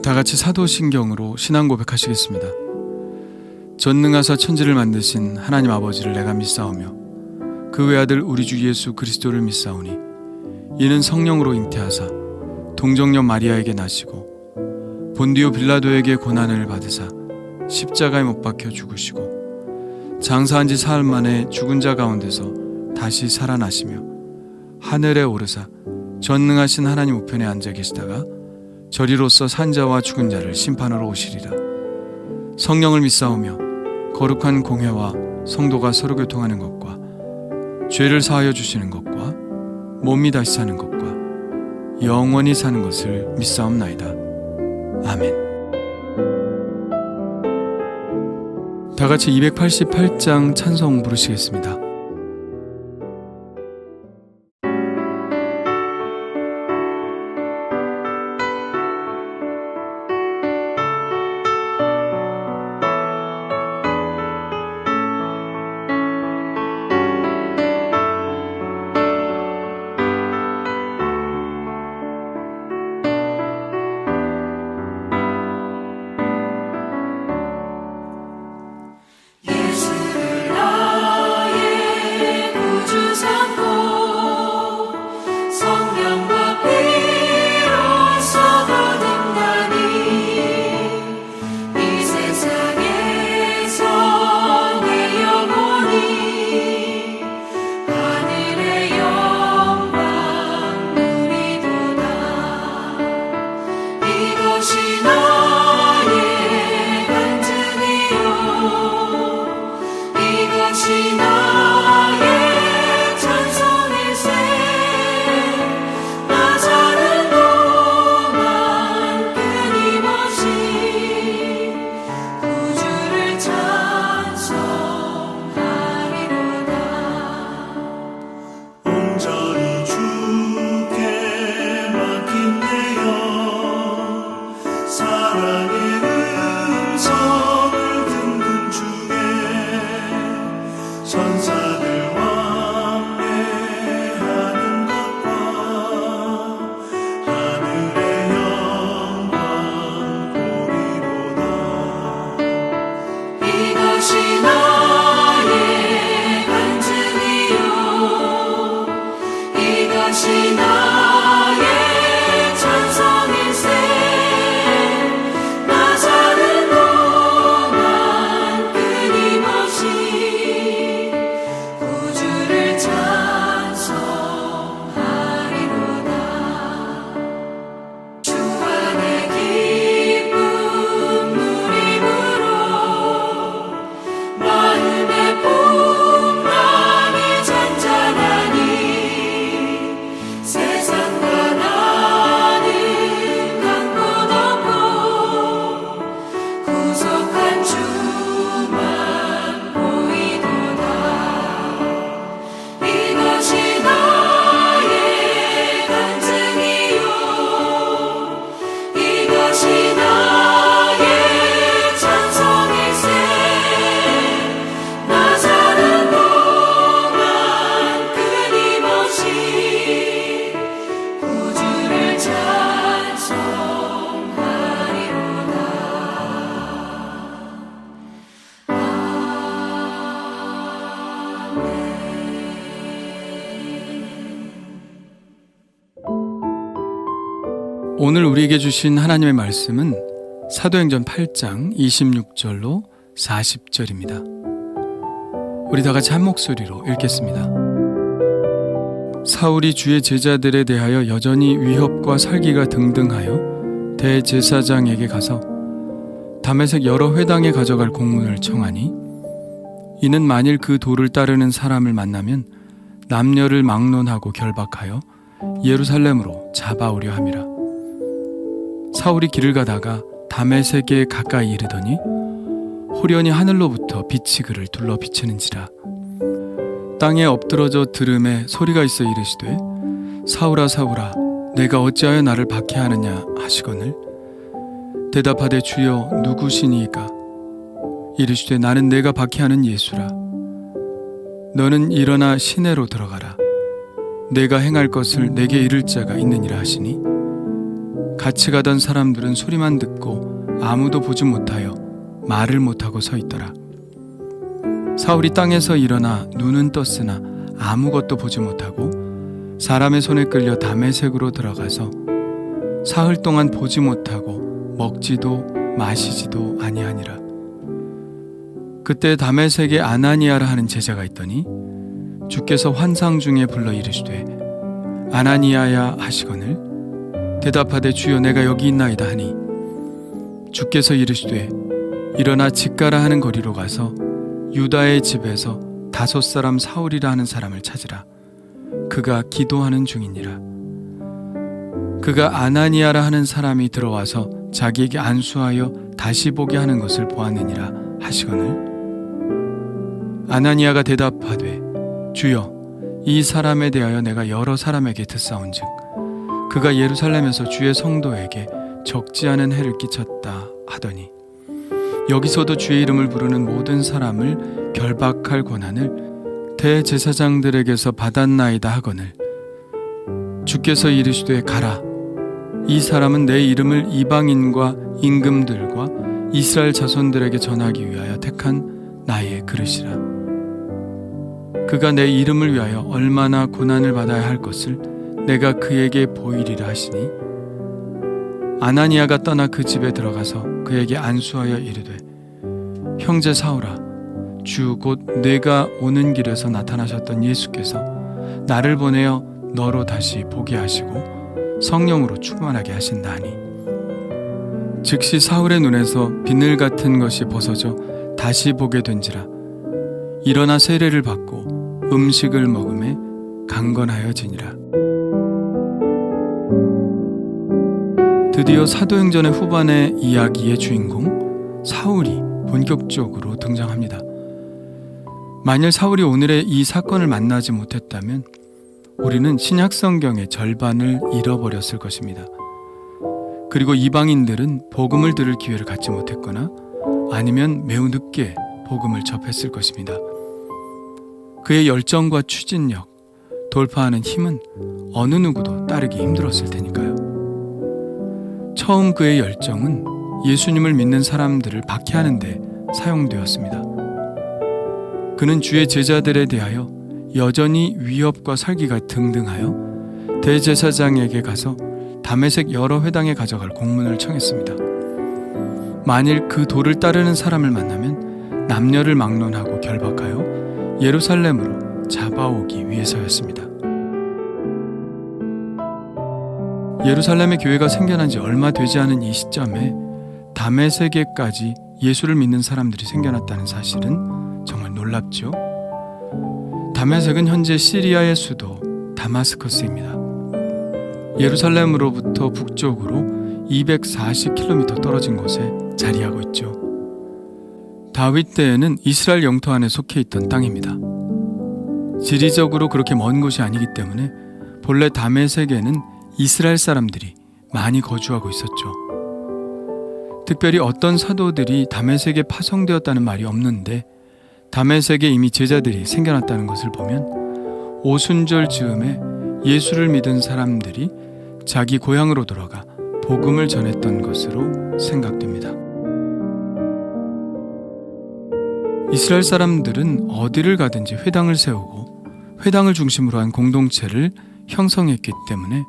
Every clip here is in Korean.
다 같이 사도신경으로 신앙 고백하시겠습니다. 전능하사 천지를 만드신 하나님 아버지를 내가 믿사오며 그 외아들 우리 주 예수 그리스도를 믿사오니 이는 성령으로 잉태하사 동정녀 마리아에게 나시고 본디오 빌라도에게 고난을 받으사 십자가에 못 박혀 죽으시고 장사한 지 사흘 만에 죽은 자 가운데서 다시 살아나시며 하늘에 오르사 전능하신 하나님 우편에 앉아 계시다가 저리로서 산자와 죽은 자를 심판하러 오시리라. 성령을 믿사오며 거룩한 공회와 성도가 서로 교통하는 것과 죄를 사하여 주시는 것과 몸이 다시 사는 것과 영원히 사는 것을 믿사옵나이다. 아멘. 다 같이 288장 찬송 부르시겠습니다. 오늘 우리에게 주신 하나님의 말씀은 사도행전 8장 26절로 40절입니다. 우리 다 같이 한 목소리로 읽겠습니다. 사울이 주의 제자들에 대하여 여전히 위협과 살기가 등등하여 대제사장에게 가서 다메섹 여러 회당에 가져갈 공문을 청하니 이는 만일 그 도를 따르는 사람을 만나면 남녀를 막론하고 결박하여 예루살렘으로 잡아오려 함이라. 사울이 길을 가다가 다메섹에 가까이 이르더니 호련히 하늘로부터 빛이 그를 둘러 비치는지라. 땅에 엎드러져 들음에 소리가 있어 이르시되 사울아 사울아 내가 어찌하여 나를 박해하느냐 하시거늘 대답하되 주여 누구시니이까 이르시되 나는 내가 박해하는 예수라. 너는 일어나 시내로 들어가라. 내가 행할 것을 내게 이를 자가 있느니라 하시니 같이 가던 사람들은 소리만 듣고 아무도 보지 못하여 말을 못하고 서 있더라. 사울이 땅에서 일어나 눈은 떴으나 아무것도 보지 못하고 사람의 손에 끌려 다메섹으로 들어가서 사흘 동안 보지 못하고 먹지도 마시지도 아니하니라. 그때 다메섹에 아나니아라 하는 제자가 있더니 주께서 환상 중에 불러 이르시되 아나니아야 하시거늘 대답하되 주여 내가 여기 있나이다 하니 주께서 이르시되 일어나 직가라 하는 거리로 가서 유다의 집에서 5 사울이라 하는 사람을 찾으라. 그가 기도하는 중이니라. 그가 아나니아라 하는 사람이 들어와서 자기에게 안수하여 다시 보게 하는 것을 보았느니라 하시거늘 아나니아가 대답하되 주여 이 사람에 대하여 내가 여러 사람에게 듣사온즉 그가 예루살렘에서 주의 성도에게 적지 않은 해를 끼쳤다 하더니 여기서도 주의 이름을 부르는 모든 사람을 결박할 권한을 대제사장들에게서 받았나이다 하거늘 주께서 이르시되 가라. 이 사람은 내 이름을 이방인과 임금들과 이스라엘 자손들에게 전하기 위하여 택한 나의 그릇이라. 그가 내 이름을 위하여 얼마나 고난을 받아야 할 것을 내가 그에게 보이리라 하시니 아나니아가 떠나 그 집에 들어가서 그에게 안수하여 이르되 형제 사울아 주 곧 내가 오는 길에서 나타나셨던 예수께서 나를 보내어 너로 다시 보게 하시고 성령으로 충만하게 하신다 하니 즉시 사울의 눈에서 비늘 같은 것이 벗어져 다시 보게 된지라. 일어나 세례를 받고 음식을 먹음에 강건하여지니라. 드디어 사도행전의 후반의 이야기의 주인공 사울이 본격적으로 등장합니다. 만일 사울이 오늘의 이 사건을 만나지 못했다면 우리는 신약 성경의 절반을 잃어버렸을 것입니다. 그리고 이방인들은 복음을 들을 기회를 갖지 못했거나 아니면 매우 늦게 복음을 접했을 것입니다. 그의 열정과 추진력, 돌파하는 힘은 어느 누구도 따르기 힘들었을 테니까요. 처음 그의 열정은 예수님을 믿는 사람들을 박해하는 데 사용되었습니다. 그는 주의 제자들에 대하여 여전히 위협과 살기가 등등하여 대제사장에게 가서 다메섹 여러 회당에 가져갈 공문을 청했습니다. 만일 그 도를 따르는 사람을 만나면 남녀를 막론하고 결박하여 예루살렘으로 잡아오기 위해서였습니다. 예루살렘의 교회가 생겨난 지 얼마 되지 않은 이 시점에 다메섹에까지 예수를 믿는 사람들이 생겨났다는 사실은 정말 놀랍죠. 다메섹은 현재 시리아의 수도 다마스커스입니다. 예루살렘으로부터 북쪽으로 240km 떨어진 곳에 자리하고 있죠. 다윗 때에는 이스라엘 영토 안에 속해 있던 땅입니다. 지리적으로 그렇게 먼 곳이 아니기 때문에 본래 다메섹에는 이스라엘 사람들이 많이 거주하고 있었죠. 특별히 어떤 사도들이 다메섹에 파송되었다는 말이 없는데 다메섹에 이미 제자들이 생겨났다는 것을 보면 오순절 즈음에 예수를 믿은 사람들이 자기 고향으로 돌아가 복음을 전했던 것으로 생각됩니다. 이스라엘 사람들은 어디를 가든지 회당을 세우고 회당을 중심으로 한 공동체를 형성했기 때문에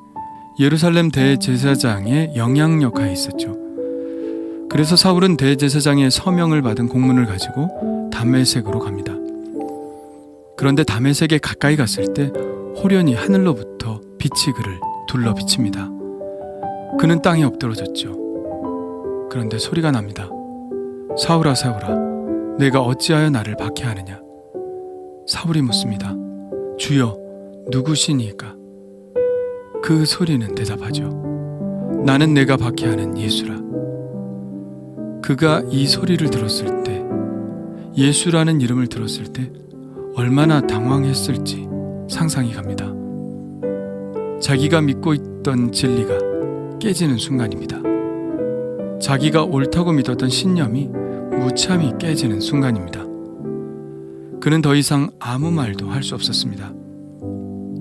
예루살렘 대제사장의 영향력 하에 있었죠. 그래서 사울은 대제사장의 서명을 받은 공문을 가지고 다메섹으로 갑니다. 그런데 다메섹에 가까이 갔을 때 호련히 하늘로부터 빛이 그를 둘러 비칩니다. 그는 땅에 엎드러졌죠. 그런데 소리가 납니다. 사울아 사울아 내가 어찌하여 나를 박해하느냐. 사울이 묻습니다. 주여 누구시니까? 그 소리는 대답하죠. 나는 내가 박해하는 예수라. 그가 이 소리를 들었을 때, 예수라는 이름을 들었을 때 얼마나 당황했을지 상상이 갑니다. 자기가 믿고 있던 진리가 깨지는 순간입니다. 자기가 옳다고 믿었던 신념이 무참히 깨지는 순간입니다. 그는 더 이상 아무 말도 할 수 없었습니다.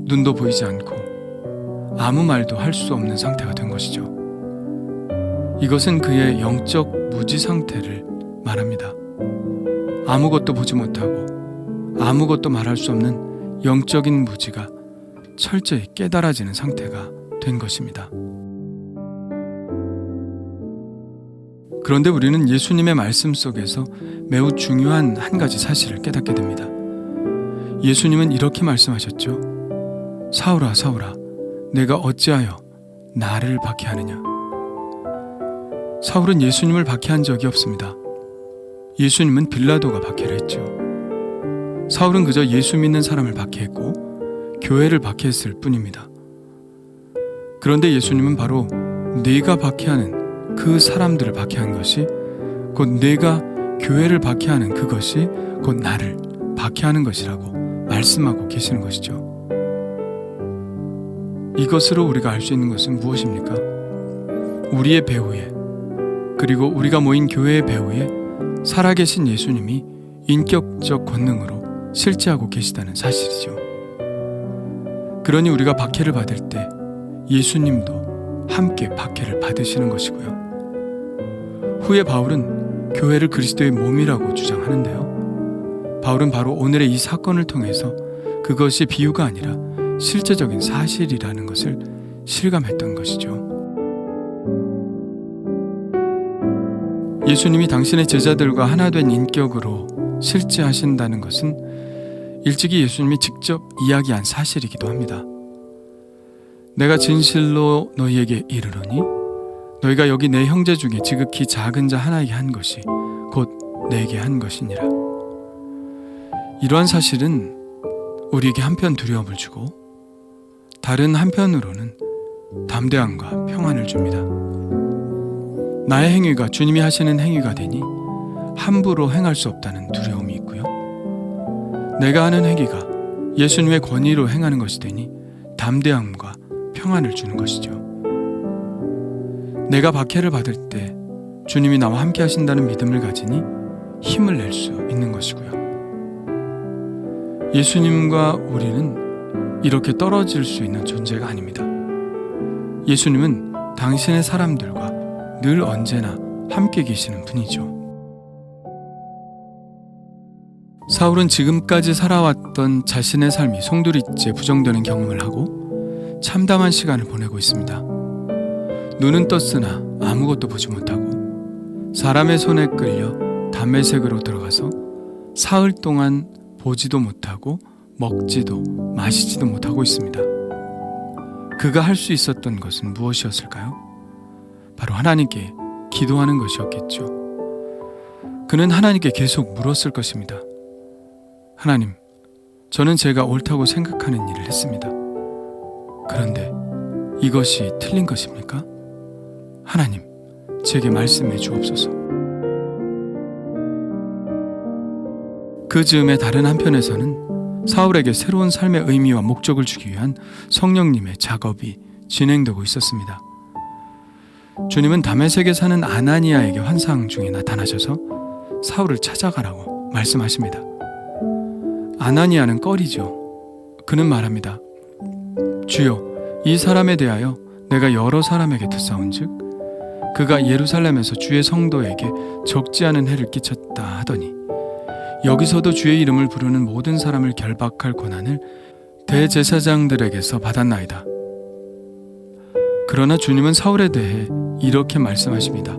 눈도 보이지 않고 아무 말도 할 수 없는 상태가 된 것이죠. 이것은 그의 영적 무지 상태를 말합니다. 아무것도 보지 못하고 아무것도 말할 수 없는 영적인 무지가 철저히 깨달아지는 상태가 된 것입니다. 그런데 우리는 예수님의 말씀 속에서 매우 중요한 한 가지 사실을 깨닫게 됩니다. 예수님은 이렇게 말씀하셨죠. 사울아, 사울아, 내가 어찌하여 나를 박해하느냐. 사울은 예수님을 박해한 적이 없습니다. 예수님은 빌라도가 박해를 했죠. 사울은 그저 예수 믿는 사람을 박해했고 교회를 박해했을 뿐입니다. 그런데 예수님은 바로 네가 박해하는 그 사람들을 박해한 것이 곧 네가 교회를 박해하는 그것이 곧 나를 박해하는 것이라고 말씀하고 계시는 것이죠. 이것으로 우리가 알 수 있는 것은 무엇입니까? 우리의 배후에 그리고 우리가 모인 교회의 배후에 살아계신 예수님이 인격적 권능으로 실제하고 계시다는 사실이죠. 그러니 우리가 박해를 받을 때 예수님도 함께 박해를 받으시는 것이고요. 후에 바울은 교회를 그리스도의 몸이라고 주장하는데요. 바울은 바로 오늘의 이 사건을 통해서 그것이 비유가 아니라 실제적인 사실이라는 것을 실감했던 것이죠. 예수님이 당신의 제자들과 하나 된 인격으로 실제하신다는 것은 일찍이 예수님이 직접 이야기한 사실이기도 합니다. 내가 진실로 너희에게 이르노니 너희가 여기 내 형제 중에 지극히 작은 자 하나에게 한 것이 곧 내게 한 것이니라. 이러한 사실은 우리에게 한편 두려움을 주고 다른 한편으로는 담대함과 평안을 줍니다. 나의 행위가 주님이 하시는 행위가 되니 함부로 행할 수 없다는 두려움이 있고요. 내가 하는 행위가 예수님의 권위로 행하는 것이 되니 담대함과 평안을 주는 것이죠. 내가 박해를 받을 때 주님이 나와 함께 하신다는 믿음을 가지니 힘을 낼 수 있는 것이고요. 예수님과 우리는 이렇게 떨어질 수 있는 존재가 아닙니다. 예수님은 당신의 사람들과 늘 언제나 함께 계시는 분이죠. 사울은 지금까지 살아왔던 자신의 삶이 송두리째 부정되는 경험을 하고 참담한 시간을 보내고 있습니다. 눈은 떴으나 아무것도 보지 못하고 사람의 손에 끌려 담메색으로 들어가서 사흘 동안 보지도 못하고 먹지도 마시지도 못하고 있습니다. 그가 할 수 있었던 것은 무엇이었을까요? 바로 하나님께 기도하는 것이었겠죠. 그는 하나님께 계속 물었을 것입니다. 하나님, 저는 제가 옳다고 생각하는 일을 했습니다. 그런데 이것이 틀린 것입니까? 하나님, 제게 말씀해 주옵소서. 그 즈음에 다른 한편에서는 사울에게 새로운 삶의 의미와 목적을 주기 위한 성령님의 작업이 진행되고 있었습니다. 주님은 다메섹에 사는 아나니아에게 환상 중에 나타나셔서 사울을 찾아가라고 말씀하십니다. 아나니아는 꺼리죠. 그는 말합니다. 주여, 이 사람에 대하여 내가 여러 사람에게 듣사온즉 그가 예루살렘에서 주의 성도에게 적지 않은 해를 끼쳤다 하더니 여기서도 주의 이름을 부르는 모든 사람을 결박할 권한을 대제사장들에게서 받았나이다. 그러나 주님은 사울에 대해 이렇게 말씀하십니다.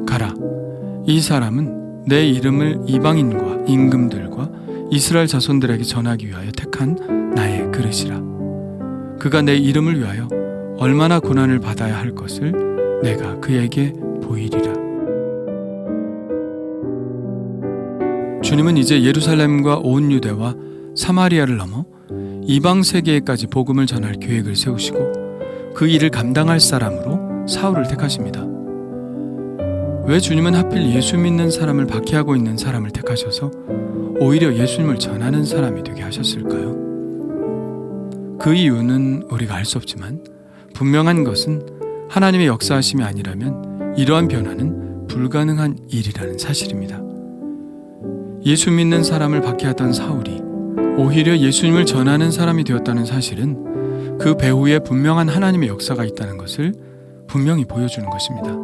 가라, 이 사람은 내 이름을 이방인과 임금들과 이스라엘 자손들에게 전하기 위하여 택한 나의 그릇이라. 그가 내 이름을 위하여 얼마나 고난을 받아야 할 것을 내가 그에게 보이리라. 주님은 이제 예루살렘과 온 유대와 사마리아를 넘어 이방 세계에까지 복음을 전할 계획을 세우시고 그 일을 감당할 사람으로 사울을 택하십니다. 왜 주님은 하필 예수 믿는 사람을 박해하고 있는 사람을 택하셔서 오히려 예수님을 전하는 사람이 되게 하셨을까요? 그 이유는 우리가 알 수 없지만 분명한 것은 하나님의 역사하심이 아니라면 이러한 변화는 불가능한 일이라는 사실입니다. 예수 믿는 사람을 박해하던 사울이 오히려 예수님을 전하는 사람이 되었다는 사실은 그 배후에 분명한 하나님의 역사가 있다는 것을 분명히 보여주는 것입니다.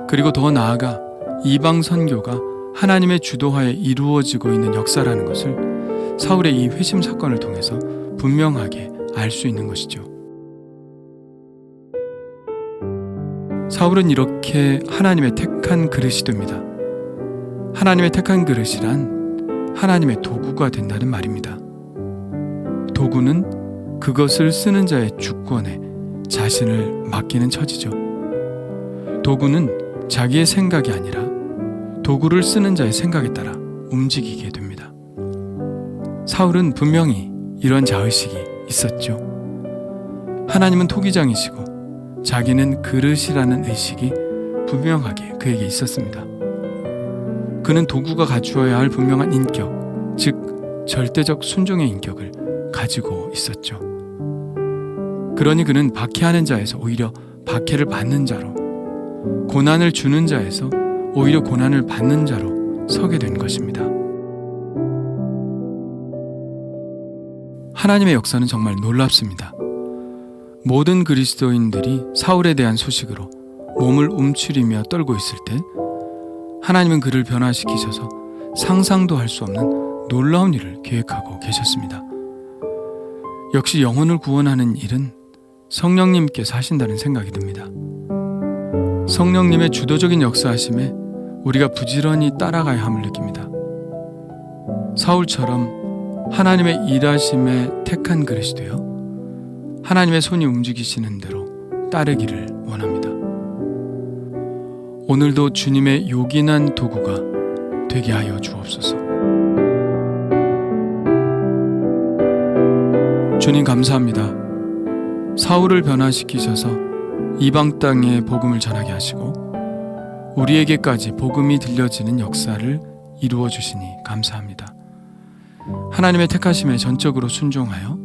그리고 더 나아가 이방 선교가 하나님의 주도하에 이루어지고 있는 역사라는 것을 사울의 이 회심 사건을 통해서 분명하게 알 수 있는 것이죠. 사울은 이렇게 하나님의 택한 그릇이 됩니다. 하나님의 택한 그릇이란 하나님의 도구가 된다는 말입니다. 도구는 그것을 쓰는 자의 주권에 자신을 맡기는 처지죠. 도구는 자기의 생각이 아니라 도구를 쓰는 자의 생각에 따라 움직이게 됩니다. 사울은 분명히 이런 자의식이 있었죠. 하나님은 토기장이시고 자기는 그릇이라는 의식이 분명하게 그에게 있었습니다. 그는 도구가 갖추어야 할 분명한 인격, 즉 절대적 순종의 인격을 가지고 있었죠. 그러니 그는 박해하는 자에서 오히려 박해를 받는 자로, 고난을 주는 자에서 오히려 고난을 받는 자로 서게 된 것입니다. 하나님의 역사는 정말 놀랍습니다. 모든 그리스도인들이 사울에 대한 소식으로 몸을 움츠리며 떨고 있을 때 하나님은 그를 변화시키셔서 상상도 할 수 없는 놀라운 일을 계획하고 계셨습니다. 역시 영혼을 구원하는 일은 성령님께서 하신다는 생각이 듭니다. 성령님의 주도적인 역사하심에 우리가 부지런히 따라가야 함을 느낍니다. 사울처럼 하나님의 일하심에 택한 그릇이 되어 하나님의 손이 움직이시는 대로 따르기를 원합니다. 오늘도 주님의 요긴한 도구가 되게 하여 주옵소서. 주님 감사합니다. 사울을 변화시키셔서 이방 땅에 복음을 전하게 하시고 우리에게까지 복음이 들려지는 역사를 이루어 주시니 감사합니다. 하나님의 택하심에 전적으로 순종하여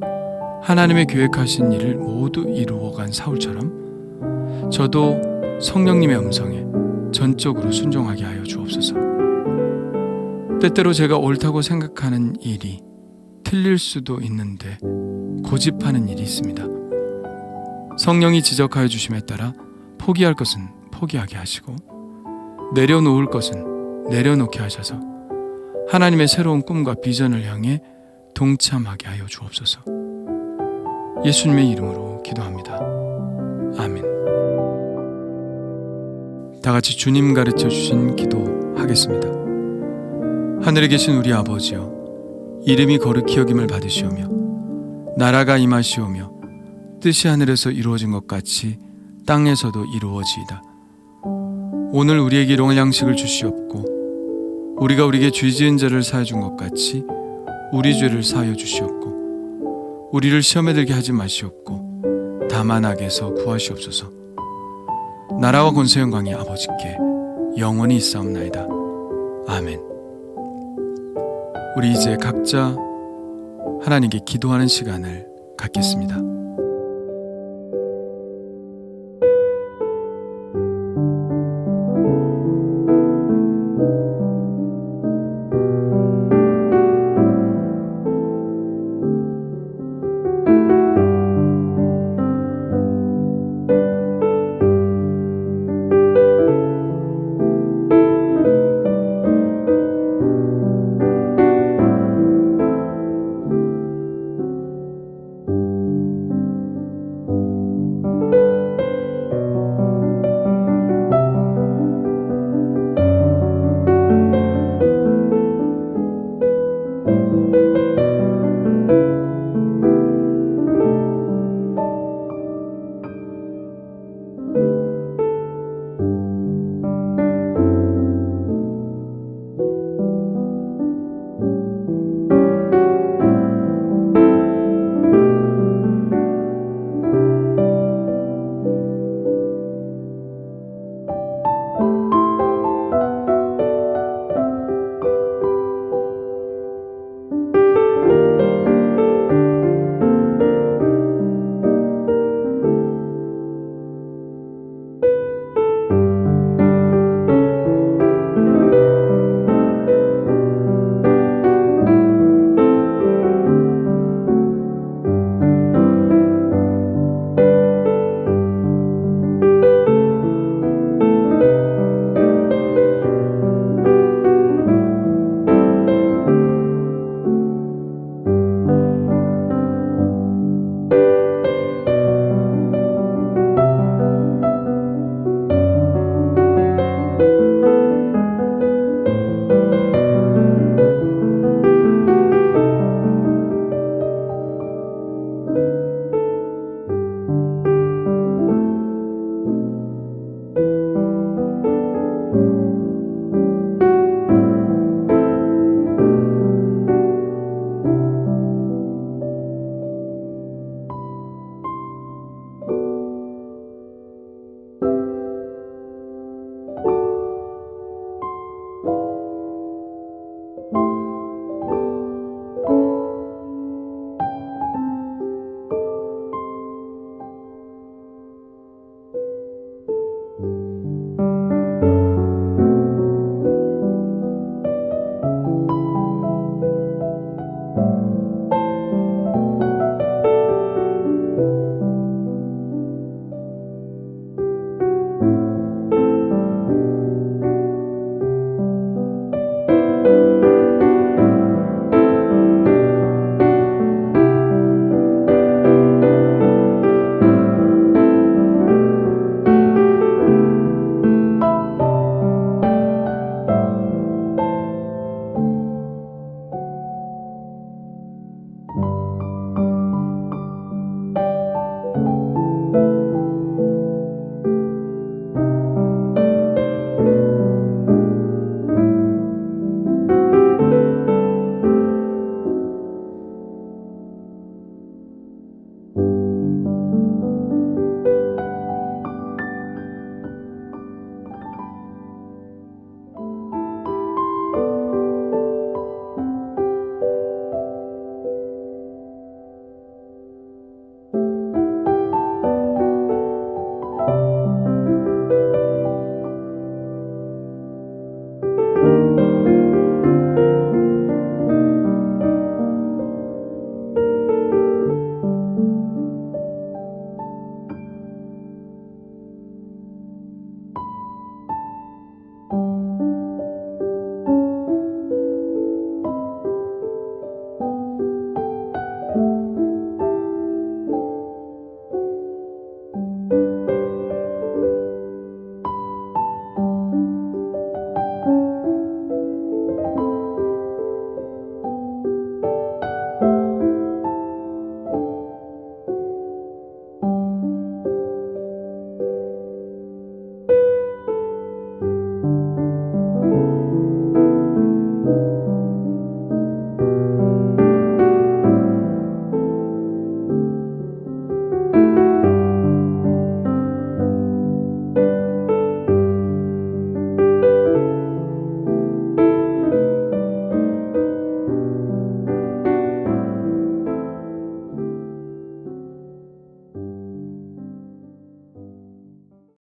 하나님의 계획하신 일을 모두 이루어간 사울처럼 저도 성령님의 음성에 전적으로 순종하게 하여 주옵소서. 때때로 제가 옳다고 생각하는 일이 틀릴 수도 있는데 고집하는 일이 있습니다. 성령이 지적하여 주심에 따라 포기할 것은 포기하게 하시고 내려놓을 것은 내려놓게 하셔서 하나님의 새로운 꿈과 비전을 향해 동참하게 하여 주옵소서. 예수님의 이름으로 기도합니다. 아멘. 다 같이 주님 가르쳐 주신 기도 하겠습니다. 하늘에 계신 우리 아버지여, 이름이 거룩히 여김을 받으시오며 나라가 임하시오며 뜻이 하늘에서 이루어진 것 같이 땅에서도 이루어지이다. 오늘 우리에게 일용할 양식을 주시옵고 우리가 우리에게 죄 지은 자를 사하여 준 것 같이 우리 죄를 사하여 주시옵고 우리를 시험에 들게 하지 마시옵고 다만 악에서 구하시옵소서. 나라와 권세 영광이 아버지께 영원히 있사옵나이다. 아멘. 우리 이제 각자 하나님께 기도하는 시간을 갖겠습니다.